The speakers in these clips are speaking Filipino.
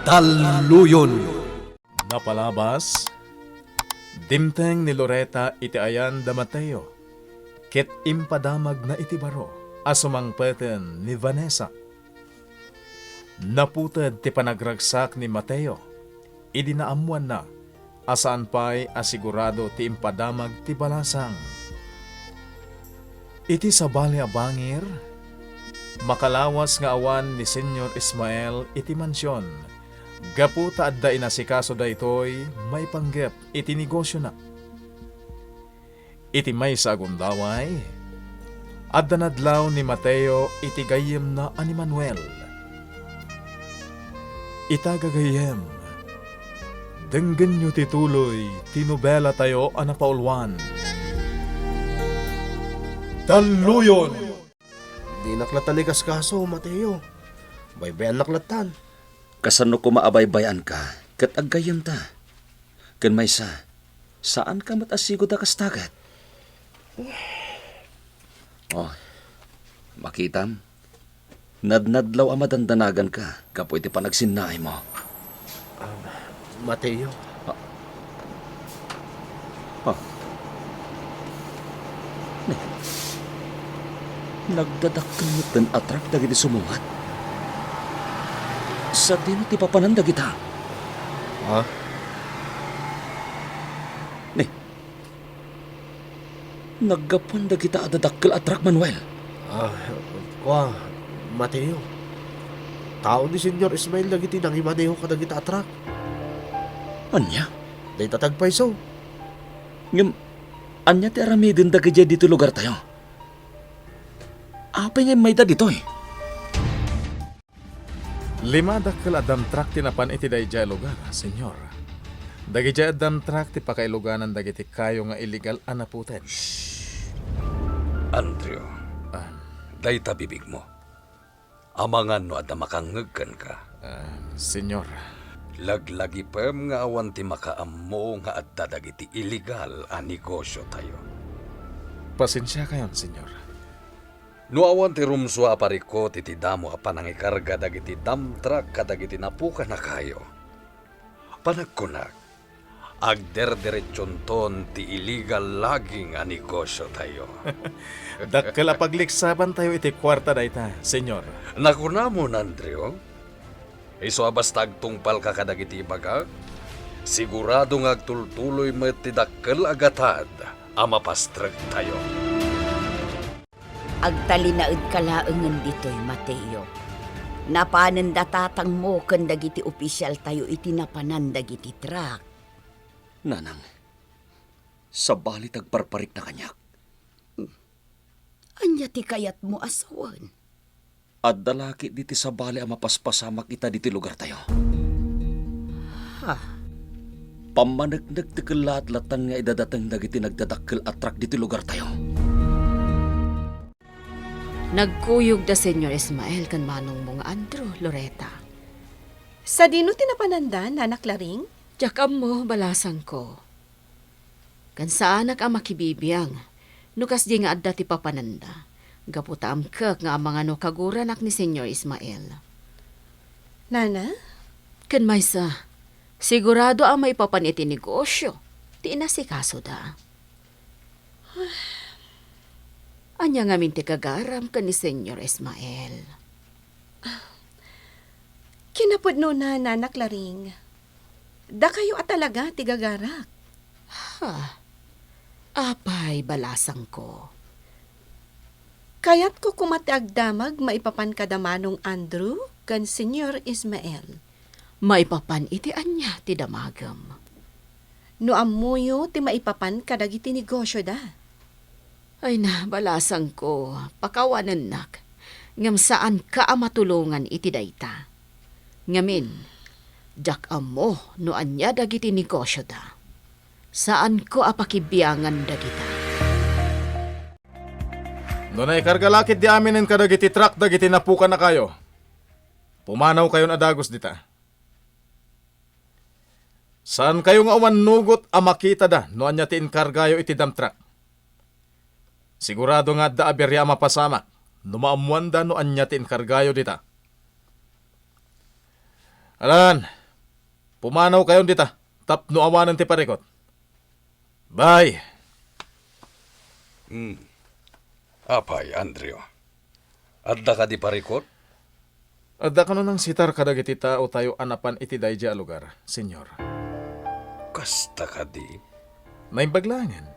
Daluyon. Napalabas, dimteng ni Loretta iti ayan da Mateo, ket impadamag na iti baro, asumangpeten ni Vanessa. Naputed ti panagragsak ni Mateo, idinaamuan na, asaan pa'y asigurado ti impadamag ti balasang. Iti sabali a bangir, makalawas nga awan ni Senyor Ismael iti mansyon, gaputa adda inasikaso da ito'y may panggep iti negosyo na. Iti may sagundaway, adda nadlaw ni Mateo iti gayem na ani Manuel. Itagagayem, denggen nyo tituloy, tinubela tayo anapaulwan. Daluyon! Di naklatan ni kaskaso, Mateo. Baybayan naklatan. Kasano ko maabaybayan ka, kat aggayam ta. Kan maysa, saan ka matasigo da kastagat? Oh, makitam, nadnadlaw ang madandanagan ka, kapo iti panagsinay mo. Mateo. Nagdadakkel den atrak dagiti sumungat. Sa din ti papananda kita. Ha? Naggapon da kita adadakkel atrak, Manuel. Mateo. Tao ni Senyor Ismael dagiti nang imaneho ka dagita atrak. Anya? Day tatagpay so. Ngem, anya ti aramidin dagiti dito lugar tayo. Apay nga may da dito eh. 5 dakkel adam trak tinapan iti dayjay lugar, senyor. Dagiti adam trak ti pakailuganan dagiti kayo nga illegal anaputen. Andrew, day tabibig mo. Amangan no ada makangegkan ka. Senyor, Laglagi pem nga awan ti makaammo nga adda dagiti illegal a negosyo tayo. pasensya kayon, senyor. No awan ti rumso a pariko ti damo a panangikarga dagiti dump truck kadagiti napuka na kayo. Panagkunak, agderdiretsyon ton ti illegal logging a negosyo tayo. Dakkel a pagliksaban tayo iti kwarta dayta, senyor. Nakunamon, Andrew. Iso basta agtungpal ka kadagiti baga, sigurado nga agtultuloy met ti dakkel agatad a mapastrag tayo. Agtalinaed kalaengen ditoy, Mateo. Napanen datatang mo ken dagiti opisyal tayo iti napanan dagiti truck. Nanang, sa balit agparparik na kanyak. Anya ti kayat mo asawan? At dalaki diti sa bali ang mapaspasamak ita diti lugar tayo. Ha? Pamanagdag ti kalat-latan nga idadatang dagiti nagdadakkel atrak diti lugar tayo. Nagkuyog da Senyor Ismael kan manong mong Andrew, Loretta. Sa dino tinapanandan, anak Laring? Jakam mo, balasang ko. Kan saanak ang makibibiyang, nukas di nga adda ti papananda. Gaputa amkak nga ang mga no kaguranak ni Senyor Ismael. Nana? Kan maysa, sigurado ang maipapan iti negosyo. Di inasikaso da. Anya nga minti kagaram ka ni Senyor Ismael. Kinapod no na, anak Laring. Da kayo at talaga, tigagarak. Ha? Apay, balasang ko. Kaya't ko kumatiagdamag maipapan kadamanong Andrew kan Senyor Ismael. Maipapan iti anya ti damagam. No amuyo ti maipapan kadagiti negosyo da. Ay na, balasang ko, pakawanan nak. Ngam saan ka matulungan iti dayta. Ngamin, jak amo no anya dagiti negosyo da. Saan ko apakibiyangan dagita. No na ikargalakit di aminin ka dagiti truck dagiti napuka na kayo. Pumanaw kayo na dagos dita. Saan kayo nga umanugot a makita da no anya ti inkargayo iti dump truck? Sigurado nga da aberya mapasamak no maamuan da no anya ti inkargayo dita. Alan, pumanaw kayon dita. Tapno awanan ti parikot. Bye. Apay, Andrew. Adda ka di parikot? Adda ka nang sitar kadagiti tao tayo anapan iti dayja a lugar, senyor. Kasta ka di. Naimbaglangan.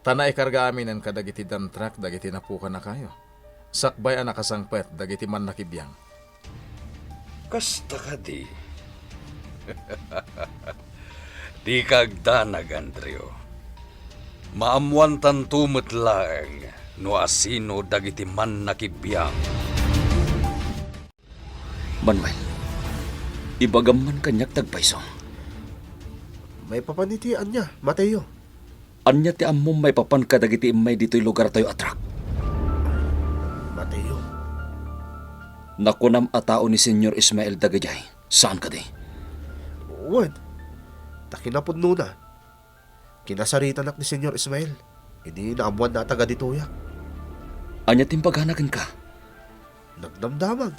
Tana ikarga amin ang kadagiti dantrak dagiti napuka na kayo. Sakbay ang nakasangpet dagiti man nakibiyang. Kasta ka di. Di kagdanag, Andrew. Maamuan tantumot laeng no asino dagiti man nakibiyang. Manuel, ibagam man kanyak tagpaiso. May papanitian niya, Mateo. Anya ti ammom may papan kadagiti imay dito'y lugar tayo atrak. Mateo. Nakunam a tao ni Senyor Ismael Dagajay. Saan ka di? Wan. Takinapod na. Kinasaritan ni Senyor Ismael. Hindi naamuan na taga dituyak. Anya timpaganagan ka? Nagdamdamag.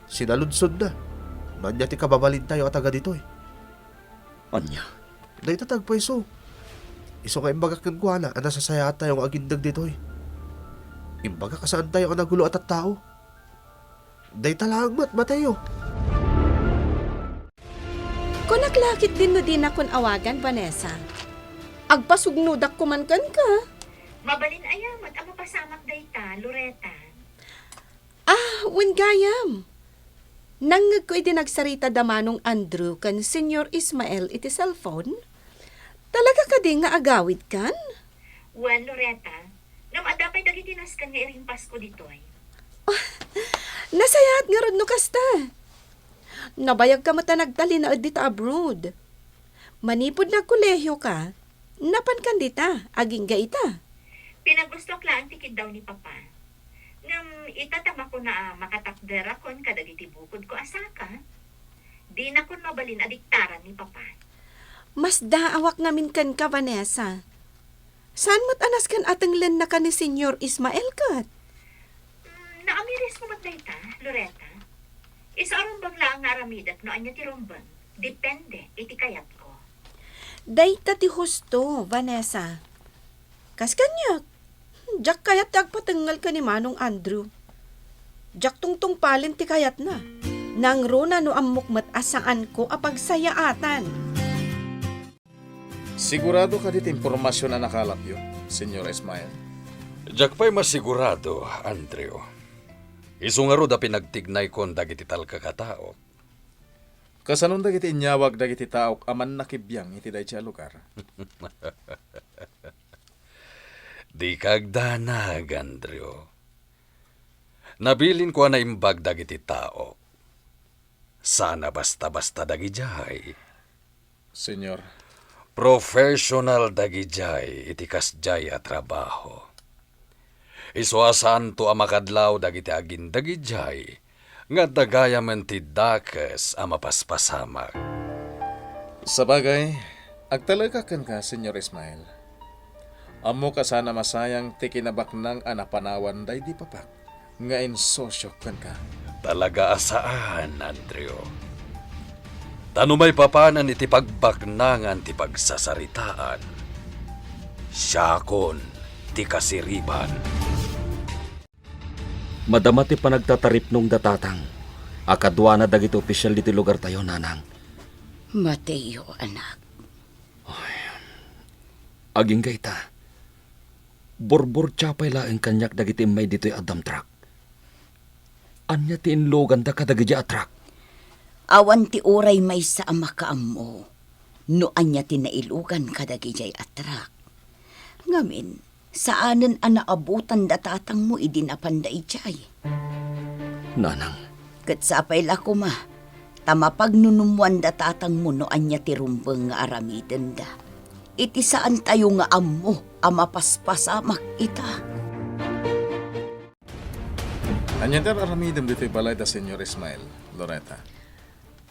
Sinaludsod na. Nanya ti kababalin tayo at taga dito eh. Anya? Naitatagpa iso. Iso nga imbaga kan kuana, ang nasasaya tayo ang agindag dito eh. Imbaga kasaan tayo ang nagulo at tao. Day talang Mateo. Kung naklakit din no din akong awagan, Vanessa. Agpasugnudak kumankan ka. Mabalin ayamat ang mapasamak dayta, Loretta. Wingayam. Nangag ko iti nagsarita damanong Andrew kan Senyor Ismael iti cellphone. Talaga ka di nga agawid kan? Wan, Loretta, namadapay dagiti naskan nga iring Pasko ditoy. Nasayat nga rod no kasta. Nabayag ka mata nagtali na dita abroad. Manipod na kolehyo ka, napan kan dita, aging gaita. Pinagustok lang tikid daw ni Papa. Ngam itatama ko na makatakdera kon kadagiti bukod ko asaka. Di na kon mabalin adiktaran ni Papa. Mas daawak namin kan ka, Vanessa. Saan mo't anas kan atanglan na ka ni Senyor Ismael kat? Naamiris mo matlayta, Loretta. Isa arumbang lang nga aramidat no anya ti rumbang. Depende, iti kayat ko. Dayta ti husto, Vanessa. Kas kanyak. Jak kayat agpatengal ka ni Manong Andrew. Jak tungtung palin ti kayat na. Nang rona no amukmat asaan ko apagsayaatan. Sigurado ka dit impormasyon na nakalap yun, Senyor Ismael. Jakpay masigurado, Andrew. Isungaro da pinagtignay kon dagiti talka katao. Kasanon dagiti inyawag dagiti taok aman nakibiyang iti dayja lugar. Di kagdanag, Andrew. Nabilin ko na imbag dagiti tao. Sana basta-basta dagijay. Senyor, Professional dagijay iti kasjay a trabaho. Isuasan to amakadlaw dagiti agin dagijay nga dagayamen ti dakes a mapaspasamak. sabagay, agtalagakan ka, Senyor Ismael. Amo ka sana masayang ti kinabaknang anapanawan day di papak. Nga insosyo kan ka. Talaga asaan, Andrew? Tanumay papanan iti pagbaknangan ti pagsasaritaan. Siyakon ti kasiriban. Madama ti panagtatarip nung datatang. Akadwa na dagiti opisyal diti lugar tayo, nanang. Mateo, anak. Aging gaita. Borbor tiyapay laeng kanyak dagiti may dito'y Adam Truck. Anya ti inlogan da kadagiti atrak. Awan ti oray may sa amakaam mo. No anya ti nailugan kadagijay atrak. Ngamin, saanan ang naabutan datatang mo idinapan da ijay. Nanang, Katsapay lako ma, tamapag nunumuan datatang mo no anya ti rumbeng nga aramiden da. Iti saan tayo nga ammo, amapaspasamak ita. Anyan dar aramidem dito'y balay da Senyor Ismael, Loretta.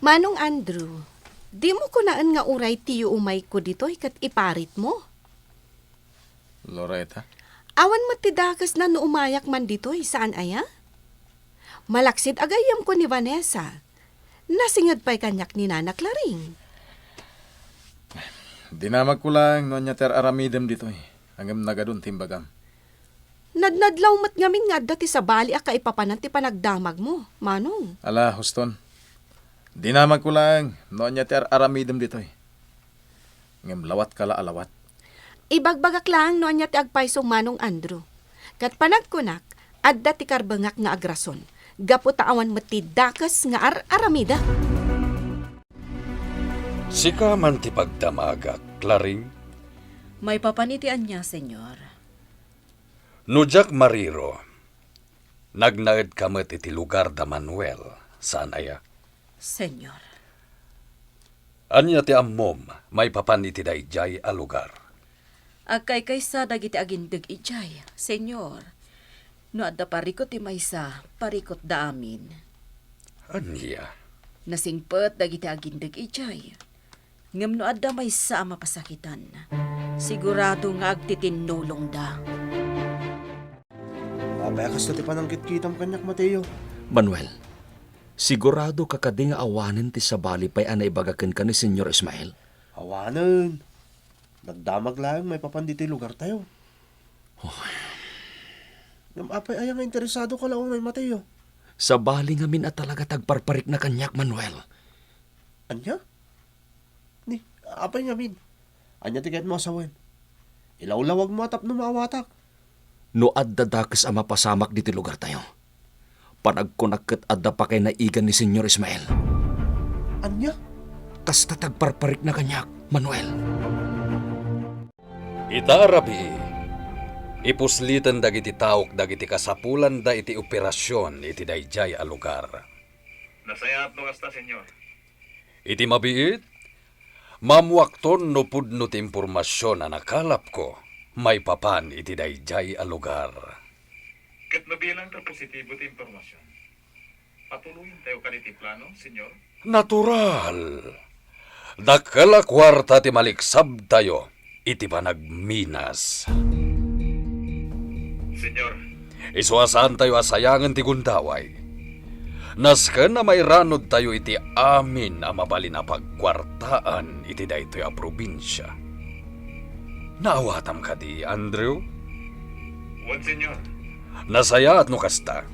Manong Andrew, di mo kunaan nga uray tiyo umay ko dito kat iparit mo. Loretta? Awan mo ti dakas na no umayak man dito saan aya? Malaksid agayam ko ni Vanessa. Nasingad pa'y kanyak ni Nana Claring. Dinamag ko lang no niya ter aramidem dito eh. Hanggang nagadun timbagam. Nadnadlaw mat ngamin nga dati sa bali a kaipapanan ti panagdamag mo, Manong. Ala, Huston. Dinamag ko lang no niya ter aramidem dito eh. Ngem lawat kala alawat. Ibagbagak lang no anya ti agpaysong Manong Andrew. Kat panagkunak, adda ti karbangak nga agrason. Gapu taawan mo ti dakas nga aramida. Sika man ti pagdamagak, Claring. May papanitian niya, senyor. Nujak Mariro, nagnaed kamet iti lugar da Manuel, saan aya? Senyor. Anya ti ammom, may papan iti dayjay a lugar. Agkay kaysa dagiti agindag ijay, senyor. No adda parikot ti maysa, parikot da amin. Anya? Nasingpet dagiti agindag ijay. Ngem no adda maysa a mapasakitan. Sigurado nga agtitinulong da. Mapayakas na ti pananggit kitam kanyak, Mateo. Manuel, sigurado ka kadi nga awanen ti sabali pa'y anay bagaken ka ni Senyor Ismael. Awanan. Nagdamag lang, may papanditi lugar tayo. Yung apay ayang interesado ka lang, may Mateo. Sabali ngamin at talaga tagparparik na kanyak, Manuel. Anya? Ni, apay nga min. Anya tigat mo asawen. Ilawlawag mo atap no maawatak. No adda dakas ang mapasamak diti lugar tayo. Panagkunakit adda pa kay naigan ni Senyor Ismael. Anya? Kasta tagparparik na kanyak, Manuel. Itarabi, ipuslitan dagiti taok dagiti kasapulan da iti operasyon iti dayjay a lugar. Nasayat no kasta, senyor. Iti mabiit, mamuakton no pudno ti impormasyon na nakalap ko, may papan iti dayjay a lugar. Kat nabilang ka positibo ti impormasyon. Patuloyin tayo kaniti plano, senyor. Natural. Dakala kwarta ti maliksab tayo, iti panagminas. Senyor, Iswasan tayo asayangan ti gundaway. Nasken na may ranod tayo iti amin a mabalin a pagkwartaan iti daytoy a probinsya. Naawatam ka di, Andrew? wan senyor. Nasaya at no kasta.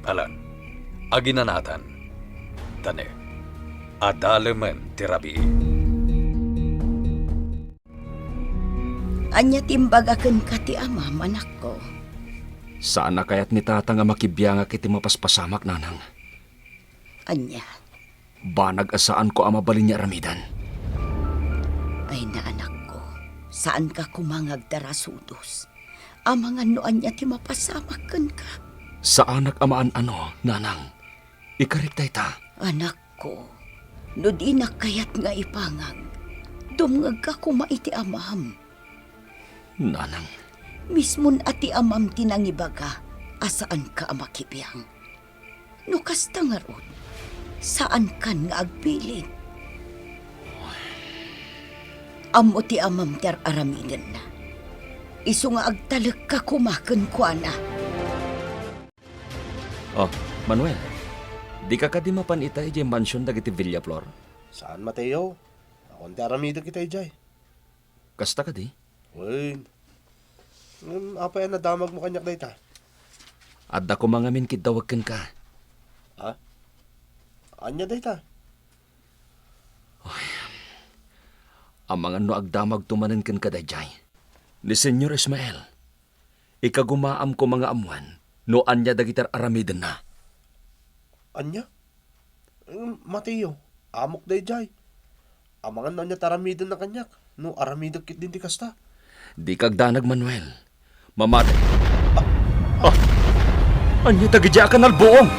Alan, aginanatan. Tane, adalemen ti rabii. Anya timbagaken ka ti ama, manak ko. Saan na kaya't ni tata nga makibiyanga kiti mapaspasamak, nanang? Anya, Banag asaan ko ang mabalin niya ramidan. ay na anak ko, saan ka kumangag darasudos? Amangan no anya ti mapasamaken ka. Sa anak amaan ano, nanang? Ikariktay ta. Anak ko, no di na kayat nga ipangag, dumngag ka kumaiti amam. Nanang, Mismon ati amam tinangibaga, asaan ka amakibiyang. No kasta nga ron, saan kan nga agpiling? Amo ti amam ter aramingen na. Isu nga agtalag ka kumaken kwa na. oh, Manuel, di ka kadi mapanita iti mansyon dagiti Villaflor. Saan, Mateo? Akong ti aramida kita ijay. Kasta kadi? Uy. Apay na damag mo kanyak dayta. Adda ko mga min kidawagken ka. Ha? Anya dayta? Ang mga no agdamag tumanen ken kadayjay. Ni Senyor Ismael, ikagumaam ko mga amuan, no anya dagitar aramiden na. Anya? Mateo, amok dayjay. Amangan na niya taramidon na kanyak. No, aramidag kit din ti kasta. Di kagdanag, Manuel. Mamatay. Anya tagidya ka nalbuong.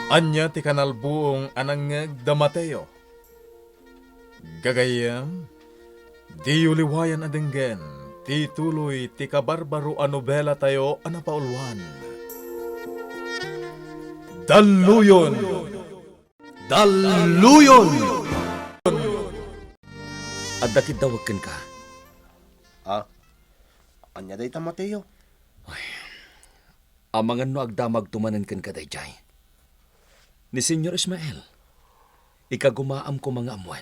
Anya ti kanalbuong anangag da Mateo. Gagayam, di uliwayan adenggen, ti tuloy ti kabarbaro a nobela tayo anapaulwan. Daluyon! Daluyon! Adda kidawagken ka. Ha? Anya dayta, Mateo? Amangan no agdamag tumanan kan kadayjay. Ni Senyor Ismael, ikagumaam ko mga amuan,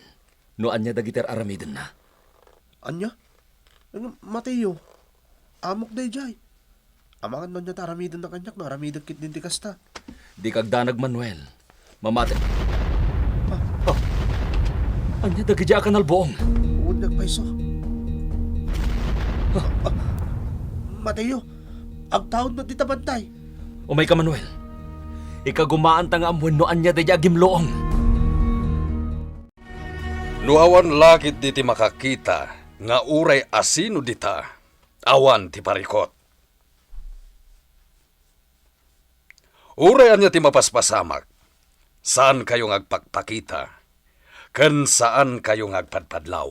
no anya dagiter aramiden na. Anya? Mateo, amok day jay. Amangan man niya taramidan na kanyak na aramidan kit din ti kasta. Di kagdanag Manuel, mamate. Anya dagidya ka nalboong. Uod nagpaiso. Mateo, ang taon mo ti tabantay. Umay ka Manuel, ikagumaan ta nga amuan no anya dagya gimloong. Nuawan lakit di ti makakita, nga uray asino dita, awan ti parikot. Uray anya ti mapaspasamak, saan kayo agpakpakita, ken saan kayo agpadpadlaw.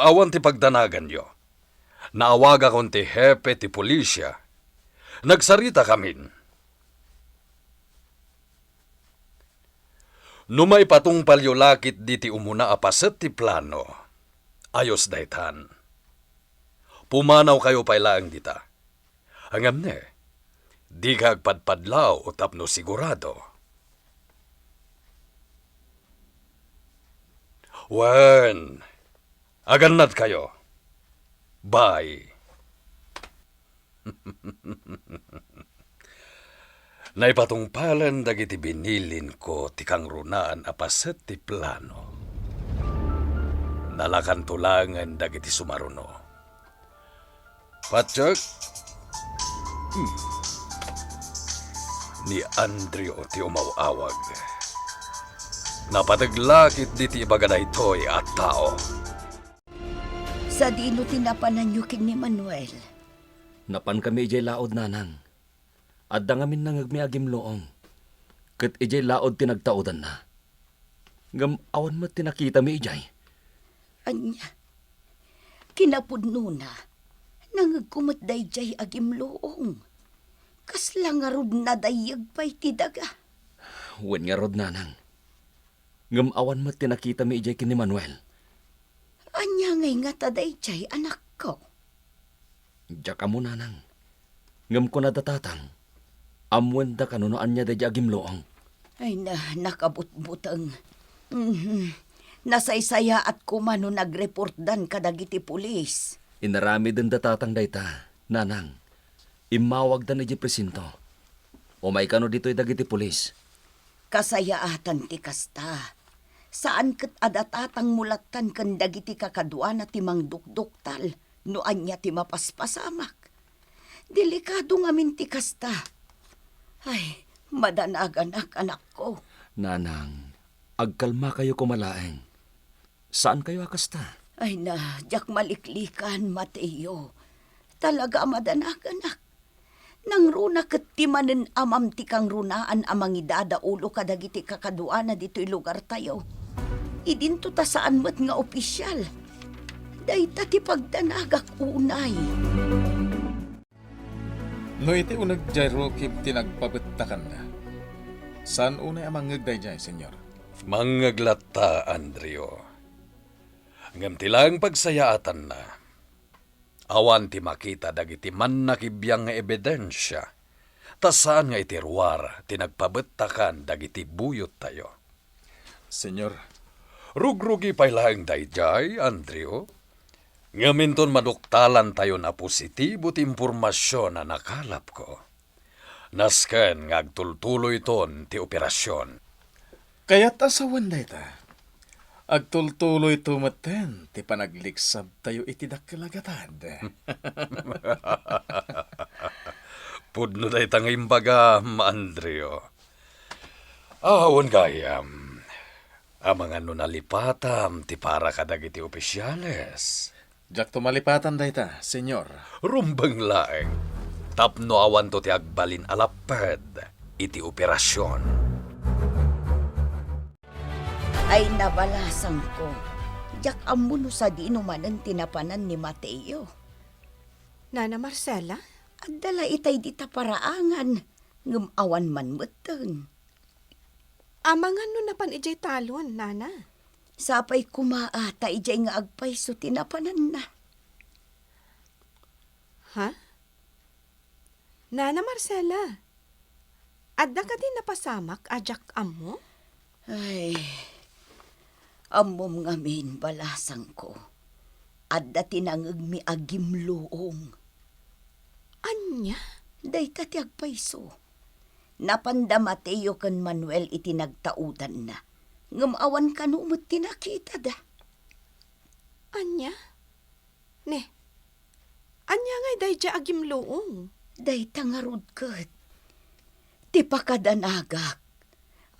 Awan ti pagdanagan nyo. Naawaga kon ti hepe ti pulisya. Nagsarita kamin. Numay patong palyolakit di ti umuna apaset ti plano. Ayos daytan. Pumanaw kayo pailaang dita. Hangam ne, di ka agpadpadlaw o tapno sigurado. Wen, agannat kayo. Bye. Naipatungpalan dagiti binilin ko ti kang runaan apaset ti plano. Nalakan tulangan dagiti sumaruno. Patsyok? Ni Andrew ti umawawag. Napataglakit di ti ibagaday toy at tao. Sa dino tinapanan nyo king ni Manuel. Napan kami ijay laod nanang. Adda ngamin nang agmiagim loong. Ket ijay laod tinagtaodan na. Ngam awan mo tinakita mi ijay. Anya, kinapudno na, nangagkumot dayjay agim loong. Kasla nga rod na dayag pa'y tidaga. Wen nga rod nanang. Ngam awan mo tinakita mi ijay kini Manuel. Anya ngay nga tadayjay anak ko. Diyak amo nanang. Ngam ko na datatang. Amwen da kanunoan niya da agim loong. Ay na, nakabutbutang. Nasaysaya at kumano nagreportdan kadagiti pulis. Inarami din datatang dayta, nanang. Imawag da na di presinto. Umay kano dito'y dagiti pulis. Kasayaatan ti kasta. Saan kat adatatang mulatan kan dagiti kakadwa na timang dukduktal no anya ti mapaspasamak. Delikado ngamin ti kasta. Ay, madanaganak anak ko. Nanang, agkalma kayo kumalaeng. Saan kayo akasta? Ay na, jak maliklikan, Mateo. Talaga madanaganak. Nang runa ket timanen amam ti kang runaan amang idada ulo kadagiti kakadua na dito'y lugar tayo. Idinto ta saan met nga opisyal. Dayta ti pagdanagak unay. No iti unag jay rokib tinagpabetakan na. Saan unay amang ngagday jay, senyor? Mangaglata, Andrew. Ngam tilang pagsayaatan na. Awan ti makita dagiti man nakibiyang nga ebidensya. Tasaan nga itirwar tinagpabetakan dagiti buyot tayo. Senyor, Rugrugi pailaang dayjay, Andrew. Ngaminton maduktalan tayo na positibo ti impormasyon na nakalap ko. Nasken ngagtultuloy ton ti operasyon. kaya't asawan dayta. Agtultuloy tumaten, ti panagliksab tayo iti dakkilagatad. Pudno day tanging baga, Andrew. Awon gayam. Amang ano nalipatam ti para kadagiti opisyales. Jak tumalipatan dayta, senyor. Rumbang laeng. Tapno awan to ti agbalin alaped iti operasyon. Ay nabalasang ko. Jak amuno sa dinumanan tinapanan ni Mateo. Nana Marcela? At dala itay dita paraangan. Ngam awan man meteng. Amangan no napan ijay talon, Nana. Sapay kumaata ijay nga agpay so tinapanan na. Ha? Nana Marcela, adda ka din napasamak ajak amo? Ay, amom ngamin balasang ko. Adda tinangag mi agimloong. Anya? Day tatiag paiso. Napanda Mateo kan Manuel itinagtaudan na. Ngamawan ka numot tinakita da. Anya? Ne, anya ngay day ja agimloong. Day tangarod kat. Ti pakadanagak.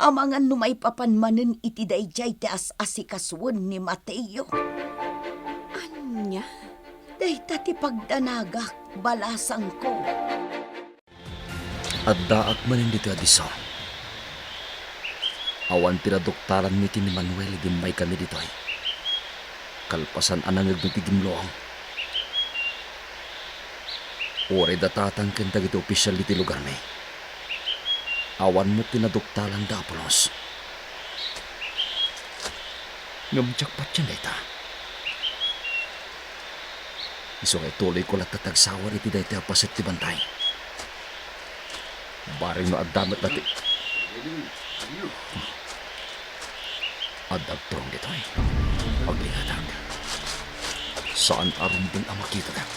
Amangan numay papanmanen iti dayjay ti as-asikaswan ni Mateo. Anya? Day tati pagdanagak balasang ko. At daak manin dito adisa. Awan tinadoktaran mi ni Manuel di may kami dito ay. Kalpasan anangag mi tigimloang. Ore datatang kenta gito opisyal iti lugar mi. Awan mo tinadoktaran da Apolos. Ngamtsak pa dyan dayta. Iso kay tuloy ko lang tatagsawar iti dayta apasit ti bantay. Baring no addamat dati. Adag prong dito ay. Paglingatag. Saan arumbin ang makita dag?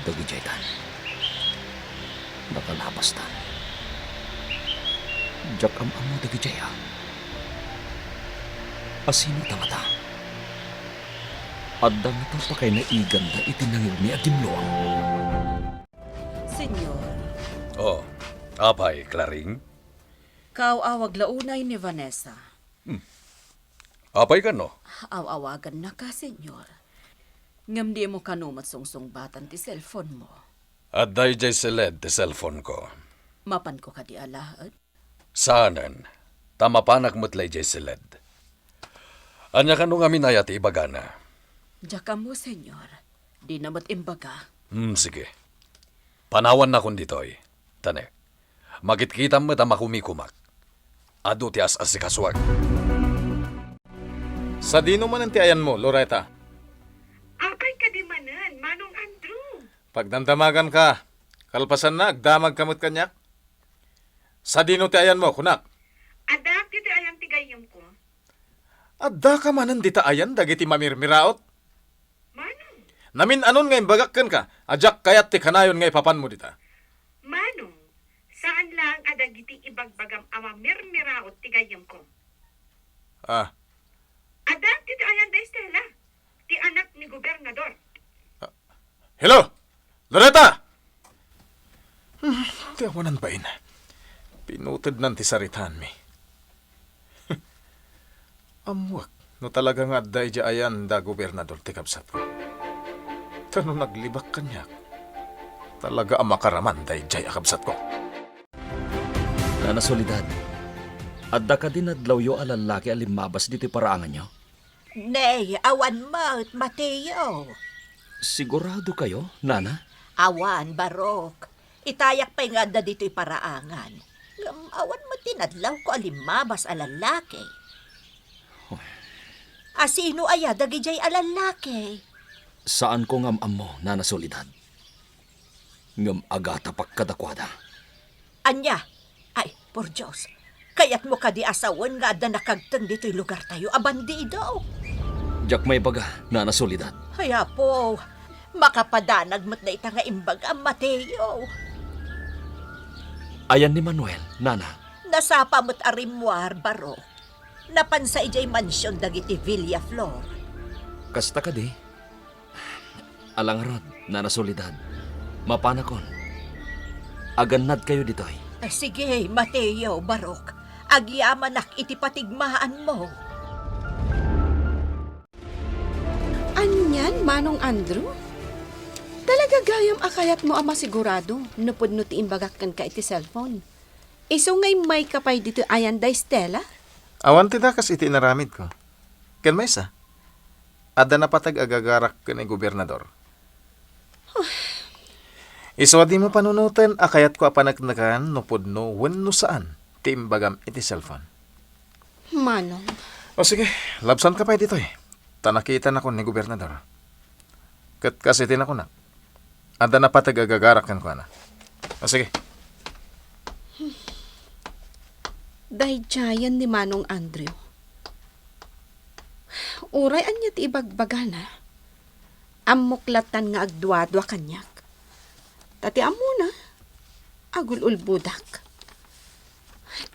Dagi jaytan. Nakalabas tan. Jak am amo dagi jaya. Asino tamata? Adang ito pa kay naigan na itinangig ni Agimloang. Senyor, Oh, apay, Claring? kaawawag launay ni Vanessa. Apay ka no? Awawagan na ka, senyor. Ngam di mo kanumat sungsung-batan ti cellphone mo. At dayjay seled ti cellphone ko. Mapan ko ka di alaad. Saanan, tamapanak mo't jay seled. Anya ka nung amin ayat ibagana. Diyaka mo, senyor. Di namat imbaga. Sige. Panawan na kun ditoy. Tane, magitkitam mo tamakumikumak. Ado ti as-asikaswag. Sa dino man ang tiayan mo, Loretta? Apay ka di manan, Manong Andrew. Pagdandamagan ka, kalpasan na, agdamag kamot kanyak. Sa dino tiayan mo, kunak? Adak dito ayang tigayom ko. Adda ka manan dita ayan, dagiti mamirmiraot. Manong, Namin anon ngay bagakkan ka, ajak kayat ti kanayon ngay papan mo dita. Manong, saan lang adagiti ibagbagam ama mirmiraot tigayom ko. Ah, Adak dito ayang da Estela, ti anak ni gobernador. hello! Loretta! Tiawanan ba ina? Pinutid nan ti saritan mi. Amwak, no talaga nga day di ayan da gobernador ti kabsat ko. Tano naglibak kanyak. Talaga ang makaraman day di akabsat ko. Nana Solidad, adda ka din adlawyo a lalaki alimabas dito paraangan nyo? Nay, awan mo't Mateo. Sigurado kayo, Nana? Awan, Barok. Itayak pa nga da dito'y paraangan. Awan mo tinadlaw ko alimabas a lalaki. Asino aya dagijay a lalaki? Saan ko ngam mo, Nana Solidad? Ngam agata pagkadakwada. Anya? Ay, por Diyos. Kaya't mo ka di asawan nga da nakagtang dito'y lugar tayo. Abandido. Jak may baga, Nana Solidad. Kaya po, makapadanag mo't na ita nga imbaga, Mateo. Ayan ni Manuel, Nana. Nasapa mo't arimwar, Barok. Napansa ijay mansyon dagiti Villa Flor. Kasta ka di? Alangarod, Nana Solidad. Mapanakon. Aganad kayo ditoy. Sige, Mateo, Barok. Agyamanak iti patigmaan mo. Anyan, Manong Andrew? Talaga gayam akayat mo ama sigurado, nupod no ti imbagakkan ka iti cellphone. Iso ngay may kapay dito ayan da Stella? Awan ti dakas iti naramid ko. Ken may sa? Ada na patag agagarak ka ni gobernador. Iswa di mo panunutan, akayat ko apanagnakan no pudno wenno saan ti imbagam iti cellphone. Manong, O sige, labsan ka pa dito eh. Tanakita na ko ni gobernador. Kat kasi tin ako na. Anda na patag-agagarak kan ko na. O sige. dayjayan ni Manong Andrew. Uray anya ti ibagbagana. Amuklatan nga agduadwa kanyak. Tati amo na. Agululbudak.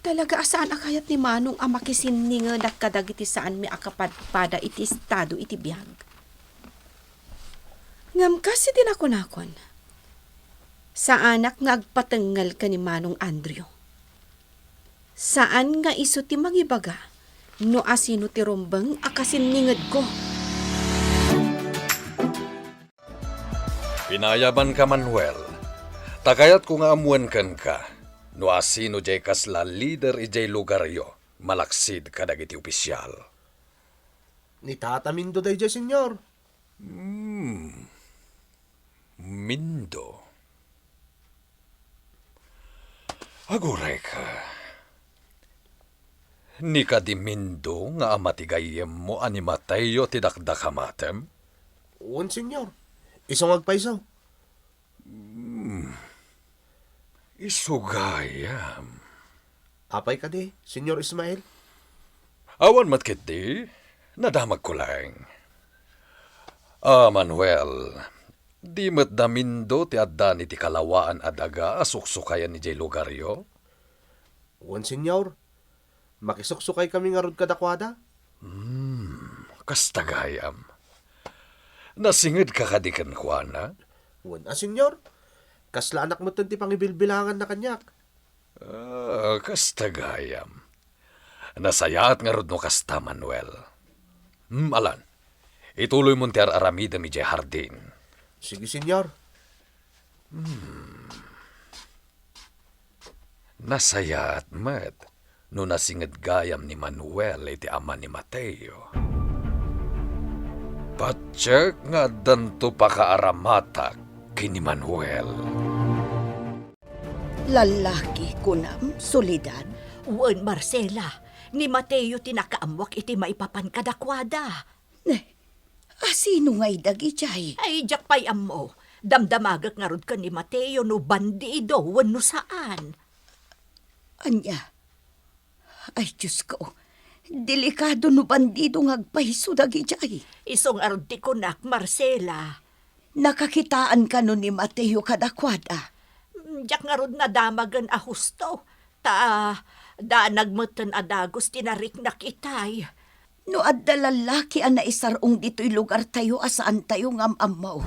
Talaga asaan akayat ni Manong amakisin ni nga nakadagiti saan mi akapadpada iti estado iti biyag. Ngam kasi tinakunakon. Sa anak nga agpatengal ka ni Manong Andrew. Saan nga iso ti magibaga no asino ti rumbang akasin ninged ko. Pinayaban ka, Manuel. Takayat ko nga amuan kan ka. No asino jay kasla leader ijay lugaryo. Malaksid ka dagiti opisyal. Ni Tata Mindo day jay, senyor. Mindo. Aguray ka. Ni ka di Mindo nga amatigayem mo animatayo ti dakdakamatem? Uwan, senyor. Isang agpaisaw. Isugayam. Apay ka di, senyor Ismael. Awan matkit di, nadamag ko lang. Manuel, di mat da Mindo ti adda ni ti kalawaan adaga asuksukayan ni jay lugaryo? Uwan, senyor. Makisuksukay kami nga rod kadakwada. Kastagayam. Nasingid ka kadikan kwa na? Uwan, senyor. Kasla anak mo ti pangibilbilangan na kanyak. Kastagayam. Nasayat nga rod no kasta, Manuel. Alan, ituloy mo ti aramida mi jay hardin. Sige, senyor. Nasayat met, no nasingid gayam ni Manuel iti ama ni Mateo. Patsyak nga danto pa kaaramatak kini Manuel. Lalaki kunam, solidad. Uwan, Marcela, ni Mateo tinakaamwak iti maipapan kadakwada. Asino nga'y dagi jay? Ay, jak pay amo. Damdamagak nga rod ka ni Mateo no bandido, wano saan. Anya? Ay, Diyos ko. Delikado no bandido ngagpaiso dagi jay. Isong arod ti kunak, Marcela. Nakakitaan ka no ni Mateo kadakwada. Jak nga rod na damagan a husto. Da nagmutan adagos tinarik na kitay. No adda lalaki ang naisarong dito'y lugar tayo asaan tayo ngam-amaw.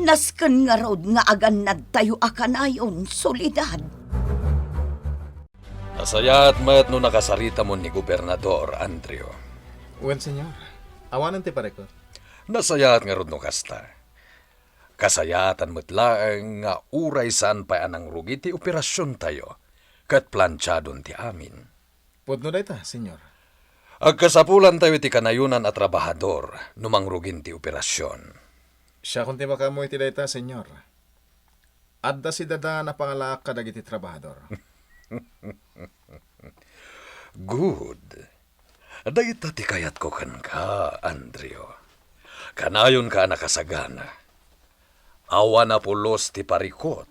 Nasken nga rod nga aganad tayo akanayon, solidad. Nasayat met no nakasarita mo ni Gobernador Andrew. Uwan, senyor. Awanan ti pare ko. Nasayat nga rod no kasta. Kasayatan mo't laeng nga uray saan pa anang rugi ti operasyon tayo. Kat planchadon ti amin. Pudno da ita, senyor. Agkasapulan tayo ti kanayunan at trabahador numang rugin ti operasyon. Siya kung ti makamoy ti da ita, senyor. Adda si dada na pangalaak ka dagiti trabahador. Good. Dagita ti kayat ko kan ka, Andrew. Kanayon ka nakasagana. Awa na pulos ti parikot.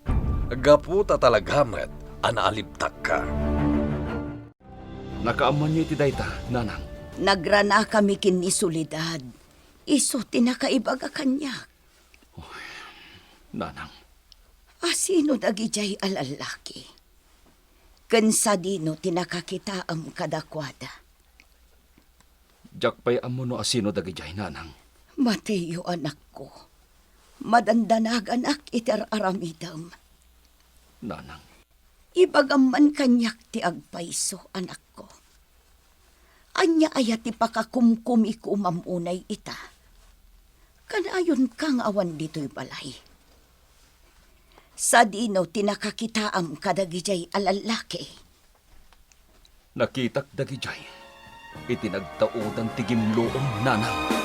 Gaputa talagamet, anaaliptak ka. Nakaaman niyo iti dayta, nanang. Nagrana kami kini solidad. Iso tinakaibaga kanyak. Nanang. Asino dagi jay alalaki. Kansa dino tinakakita am kadakwada. Jak pay amo no asino dagijay, nanang. Mateo anak ko. Madandanag anak itar aramidam. Nanang. Ibagaman kanyak ti agpaiso anak ko. Anya ayat ti pakakumkumi ko mamunay ita. Kanayon kang awan dito'y balay. Sa dino tinakakitaam kadagijay alalaki. Nakitak dagijay. Itinagtaudan ti gimloong, nanang.